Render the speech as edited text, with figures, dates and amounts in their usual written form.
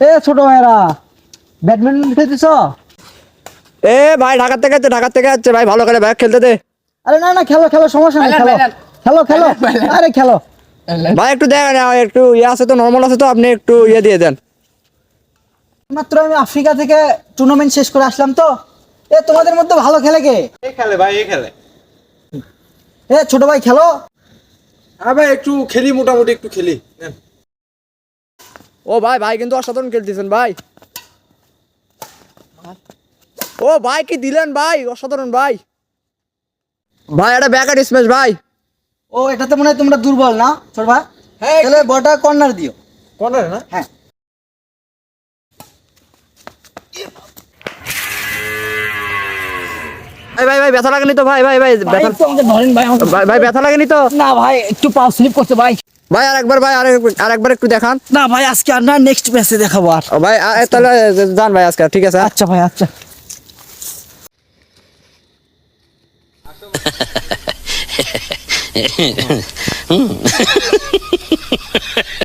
এ ছোট ভাইরা ব্যাডমিন্টন খেলতেছ? এ ভাই ঢাকা থেকে আসছে ভাই, ভালো করে ব্যাগ খেলতে দে। আরে না না, খেলো খেলো, সমস্যা নেই, খেলো খেলো খেলো, আরে খেলো। ভাই একটু দেখেন, একটু ইয়ে আছে তো, নর্মাল আছে তো, আপনি একটু ইয়ে দিয়ে দেন। মাত্র আমি আফ্রিকা থেকে টুর্নামেন্ট শেষ করে আসলাম তো। এ তোমাদের মধ্যে ভালো খেলে কে? এই খেলে ভাই, এই খেলে। এ ছোট ভাই খেলো। হ্যাঁ ভাই, একটু খেলি, মোটামুটি একটু খেলি। নেন। ও ভাই, ভাই কিন্তু অসাধারণ খেলতেছেন ভাই। ও ভাই কি দিলেন ভাই, অসাধারণ ভাই। ভাই এটা ব্যাকআউট স্ম্যাশ ভাই। ও এটাতে মনে হয় তোমরা দুর্বল না ছোট ভাই? হ্যাঁ, তাহলে বলটা কর্নার দিও। কর্নারে না? হ্যাঁ ভাই ভাই ভাই ব্যথা লাগেনি তো? ভাই ভাই ভাই ব্যথা, ধরেন ভাই, ভাই ভাই ব্যথা লাগেনি তো? না ভাই, একটু পা স্লিপ করছে ভাই। ভাই আরেকবার ভাই, আরেকবার একটু দেখান। না ভাই, আজকে আর না, নেক্সট ম্যাচে দেখাবো আর। ও ভাই তাহলে যান ভাই আজকে, ঠিক আছে। আচ্ছা ভাই, আচ্ছা।